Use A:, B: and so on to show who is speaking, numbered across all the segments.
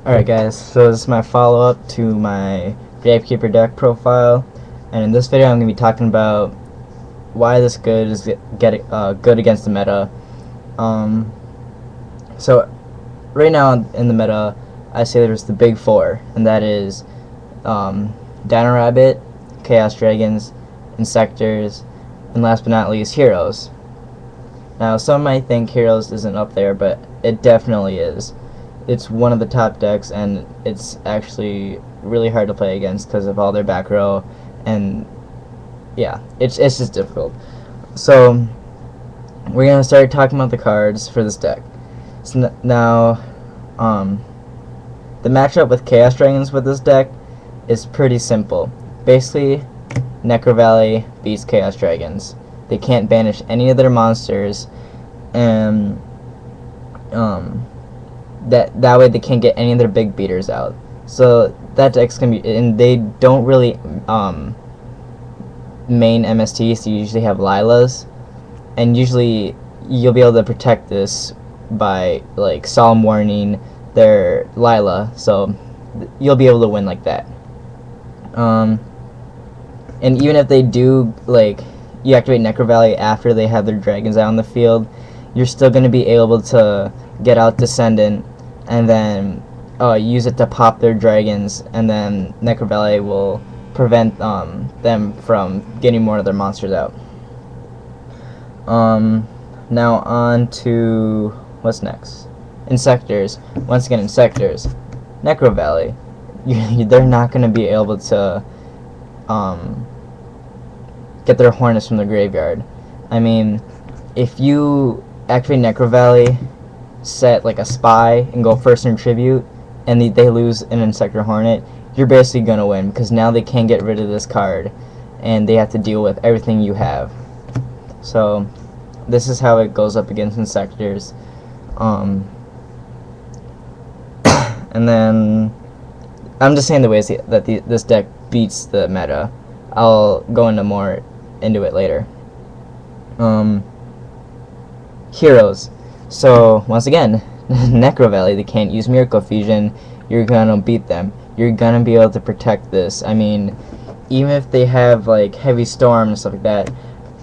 A: Alright guys, so this is my follow-up to my Gravekeeper deck profile, and in this video I'm going to be talking about why this good is good against the meta. So right now in the meta, I say there's the big four, and that is Dino Rabbit, Chaos Dragons, Insectors, and last but not least, Heroes. Now some might think Heroes isn't up there, but it definitely is. It's one of the top decks, and it's actually really hard to play against because of all their back row, and yeah, it's just difficult. So we're gonna start talking about the cards for this deck. So now, the matchup with Chaos Dragons with this deck is pretty simple. Basically, Necro Valley beats Chaos Dragons. They can't banish any of their monsters, and that way they can't get any of their big beaters out. So that deck's gonna be, and they don't really main MSTs. So you usually have Lilas, and usually you'll be able to protect this by like Solemn Warning their Lila, so you'll be able to win like that. And even if they do, like, you activate Necro Valley after they have their dragons out on the field, you're still going to be able to get out Descendant and then use it to pop their dragons, and then Necro Valley will prevent them from getting more of their monsters out. Now on to what's next. Insectors. Once again, Insectors. Necro Valley. They're not going to be able to get their Hornets from the graveyard. I mean, if you activate Necro Valley, set like a Spy, and go first in Tribute, and they lose an Insector Hornet, you're basically going to win, because now they can't get rid of this card, and they have to deal with everything you have. So this is how it goes up against Insectors. And then I'm just saying the ways that this deck beats the meta. I'll go into it later. Heroes. So once again, Necro Valley, they can't use Miracle Fusion. You're gonna beat them. You're gonna be able to protect this. I mean, even if they have like Heavy Storm and stuff like that,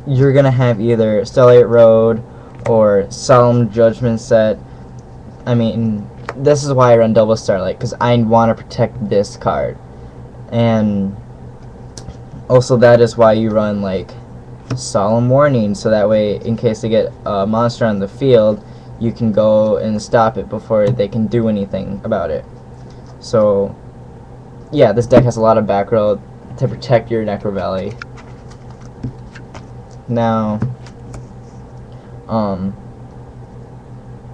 A: you're gonna have either Starlight Road or Solemn Judgment set. I mean, this is why I run Double Starlight, because I want to protect this card. And also that is why you run like Solemn Warning, so that way in case they get a monster on the field, you can go and stop it before they can do anything about it. So yeah, this deck has a lot of back row to protect your Necro Valley. Now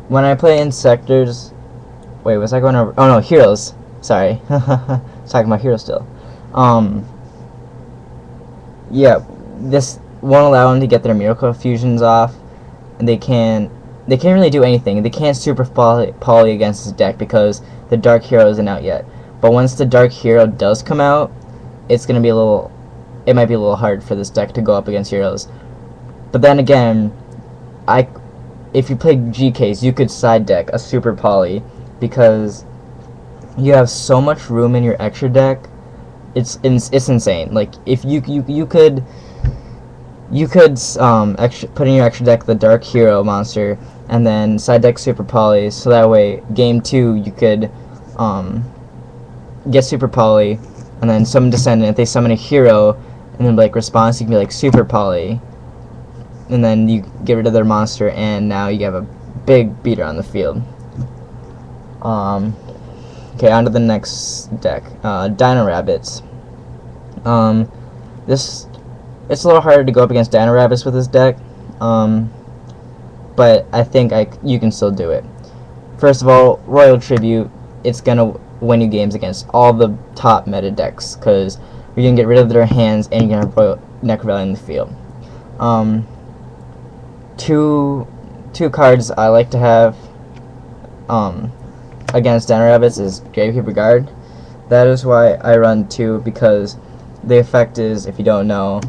A: when I play Insectors, wait, was I going over? Oh no, Heroes. Sorry, talking about Heroes still. Yeah, this won't allow them to get their Miracle Fusions off, and they can't really do anything. They can't super poly against this deck because the Dark Hero isn't out yet. But once the Dark Hero does come out, it's gonna be it might be a little hard for this deck to go up against Heroes. But then again, if you play GKs, you could side deck a super poly, because you have so much room in your extra deck. It's insane. Like, if you could put in your extra deck the Dark Hero monster and then side deck super polys, so that way game 2 you could get super poly and then summon Descendant. If they summon a hero and then like response, you can be like super poly, and then you get rid of their monster, and now you have a big beater on the field. Okay, on to the next deck. Dino Rabbits. It's a little harder to go up against Dino Rabbits with this deck, but I think you can still do it. First of all, Royal Tribute, it's gonna win you games against all the top meta decks, because you're gonna get rid of their hands and you're gonna have Royal Necro Valley in the field. Two cards I like to have against Dino Rabbits is Gravekeeper Guard. That is why I run 2, because the effect is, if you don't know,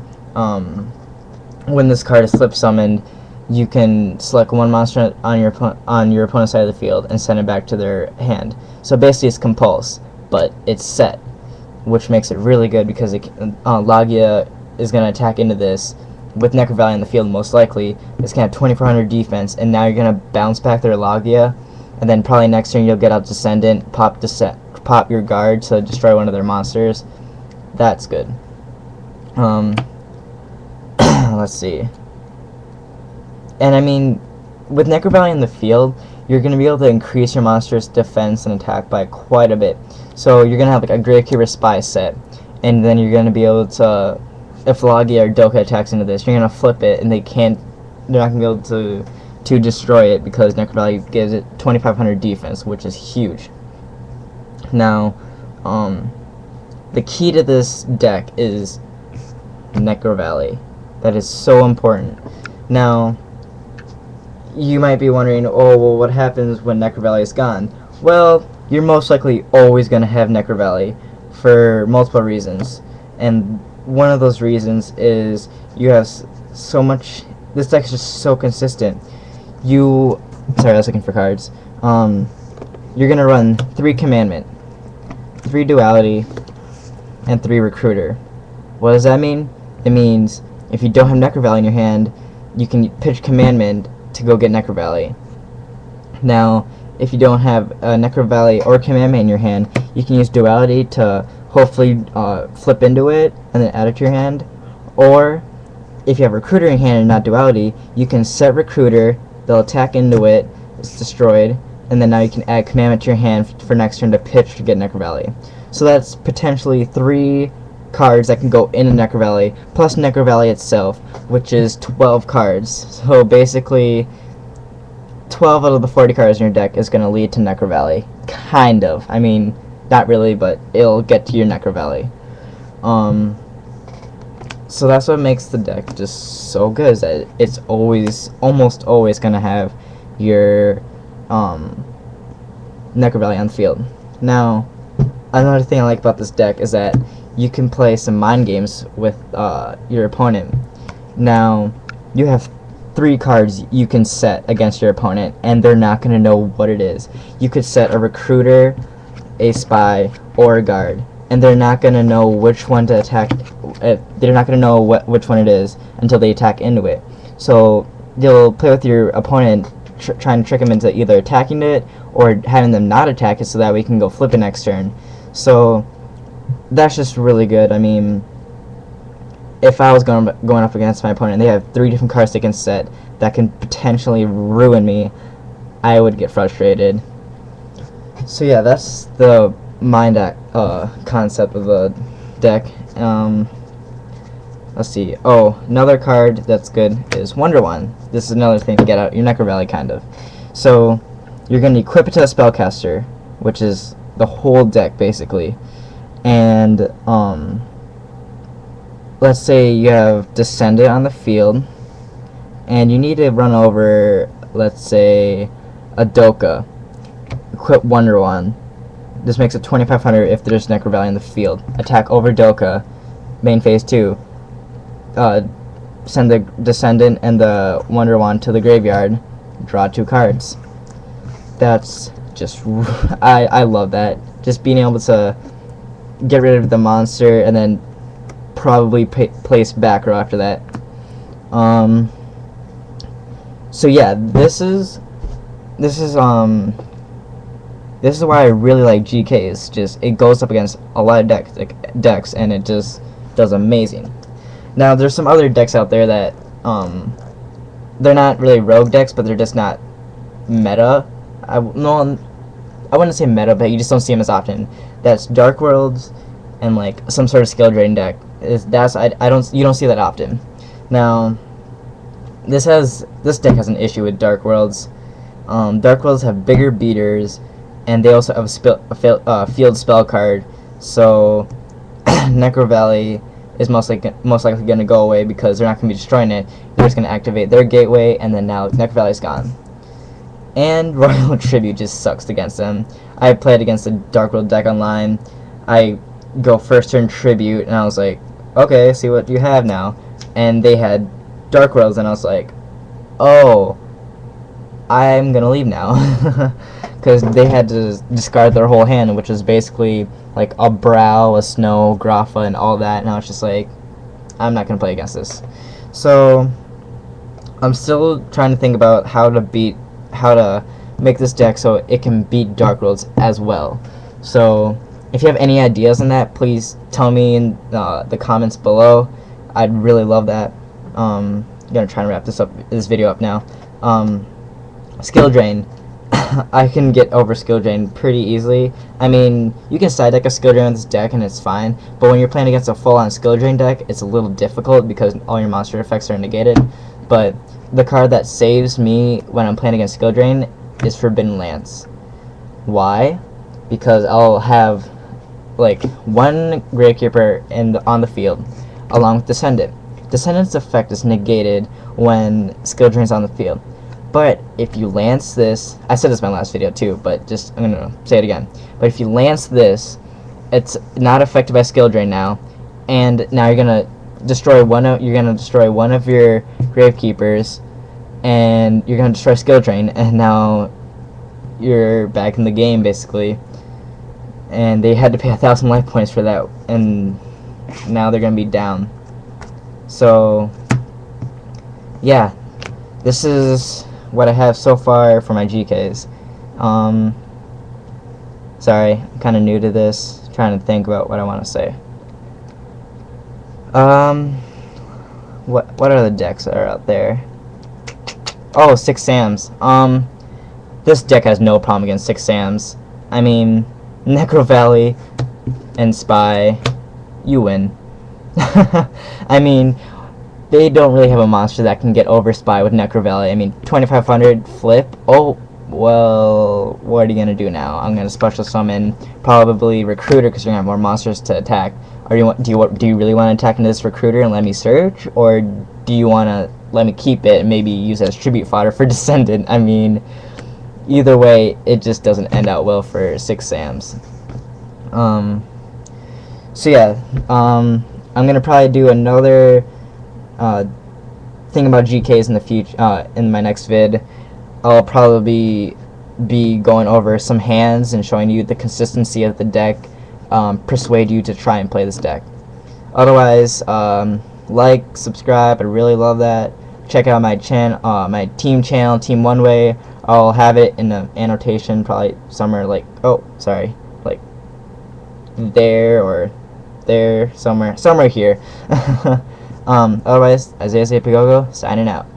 A: when this card is flip summoned, you can select one monster on your opponent's side of the field and send it back to their hand. So basically it's compulse, but it's set, which makes it really good because Logia is going to attack into this with Necro Valley in the field most likely. It's going to have 2400 defense, and now you're going to bounce back their Logia, and then probably next turn you'll get out Descendant, pop your guard to destroy one of their monsters. That's good. Let's see. And I mean, with Necro Valley in the field, you're going to be able to increase your monster's defense and attack by quite a bit. So you're going to have like a Gravekeeper Spy set, and then you're going to be able to, if Logia or Doka attacks into this, you're going to flip it, and they're not going to be able to destroy it because Necro Valley gives it 2500 defense, which is huge. Now, the key to this deck is Necro Valley. That is so important. Now, you might be wondering, oh, well, what happens when Necro Valley is gone? Well, you're most likely always going to have Necro Valley for multiple reasons. And one of those reasons is you have so much... This deck is just so consistent. Sorry, I was looking for cards. You're going to run 3 Commandment, 3 Duality, and 3 Recruiter. What does that mean? It means if you don't have Necro Valley in your hand, you can pitch Commandment to go get Necro Valley. Now, if you don't have Necro Valley or Commandment in your hand, you can use Duality to hopefully flip into it and then add it to your hand. Or, if you have Recruiter in hand and not Duality, you can set Recruiter, they'll attack into it, it's destroyed, and then now you can add Commandment to your hand for next turn to pitch to get Necro Valley. So that's potentially 3 cards that can go into Necro Valley, plus Necro Valley itself, which is 12 cards. So basically, 12 out of the 40 cards in your deck is going to lead to Necro Valley. Kind of. I mean, not really, but it'll get to your Necro Valley. So that's what makes the deck just so good, is that it's almost always going to have your Necro Valley on the field. Now, another thing I like about this deck is that you can play some mind games with your opponent. Now, you have 3 cards you can set against your opponent, and they're not going to know what it is. You could set a Recruiter, a Spy, or a Guard, and they're not going to know which one to attack. They're not going to know which one it is until they attack into it. So you'll play with your opponent, trying to trick them into either attacking it or having them not attack it so that we can go flip it next turn. So that's just really good. I mean, if I was going up against my opponent and they have 3 different cards they can set that can potentially ruin me, I would get frustrated. So yeah, that's the mind concept of the deck. Let's see. Oh, another card that's good is Wonder Wand. This is another thing to get out your Necro Valley, kind of. So you're going to equip it to a Spellcaster, which is the whole deck basically. And let's say you have Descendant on the field, and you need to run over, let's say, a Doka. Equip Wonder Wand. This makes it 2500 if there's Necro Valley in the field. Attack over Doka. Main phase 2. Send the Descendant and the Wonder Wand to the graveyard. Draw 2 cards. That's just... I love that. Just being able to get rid of the monster and then probably place back row after that. So yeah, this is why I really like GK. It's just, it goes up against a lot of decks and it just does amazing. Now there's some other decks out there that they're not really rogue decks, but they're just not meta. I wouldn't say meta, but you just don't see them as often. That's Dark Worlds and like some sort of skill drain deck. You don't see that often. Now this deck has an issue with Dark Worlds. Dark Worlds have bigger beaters, and they also have a field spell card. So Necro Valley is most likely going to go away because they're not going to be destroying it. They're just going to activate their gateway, and then now Necro Valley's gone. And Royal Tribute just sucks against them. I played against the Dark World deck online. I go first turn Tribute, and I was like, okay, see what you have now. And they had Dark Worlds, and I was like, oh, I'm gonna leave now. Because they had to discard their whole hand, which was basically like a Brow, a Snow, Grapha, and all that. And I was just like, I'm not gonna play against this. So I'm still trying to think about how to make this deck so it can beat Dark Worlds as well. So if you have any ideas on that, please tell me in the comments below. I'd really love that. I'm gonna try and wrap this video up now. Skill Drain. I can get over Skill Drain pretty easily. I mean, you can side deck a Skill Drain with this deck and it's fine, but when you're playing against a full-on Skill Drain deck, it's a little difficult because all your monster effects are negated. But the card that saves me when I'm playing against Skill Drain is Forbidden Lance. Why? Because I'll have like one Gravekeeper on the field along with Descendant. Descendant's effect is negated when Skill Drain's on the field. But if you lance this, I said this in my last video too, but just I'm gonna say it again. But if you lance this, it's not affected by Skill Drain now, and now you're gonna destroy one of your Gravekeepers, and you're gonna destroy Skill Drain, and now you're back in the game basically. And they had to pay 1,000 life points for that, and now they're gonna be down. So yeah, this is what I have so far for my GKs. Sorry, I'm kind of new to this, trying to think about what I want to say. What are the decks that are out there? Oh, 6 Sams. This deck has no problem against 6 Sams. I mean, Necro Valley and Spy, you win. I mean, they don't really have a monster that can get over Spy with Necro Valley. I mean, 2500 flip. Oh, well, what are you gonna do now? I'm gonna special summon probably Recruiter because you're gonna have more monsters to attack. Or do you really want to attack into this Recruiter and let me search, or do you want to let me keep it and maybe use it as tribute fodder for Descendant? I mean, either way, it just doesn't end out well for 6 Sams. So yeah, I'm gonna probably do another thing about GKs in the future. In my next vid, I'll probably be going over some hands and showing you the consistency of the deck, persuade you to try and play this deck. Otherwise, like, subscribe, I really love that. Check out my my team channel, Team One Way. I'll have it in the annotation probably somewhere like, oh, sorry, like there or there, somewhere here. Otherwise, Isaiah Zapigogo signing out.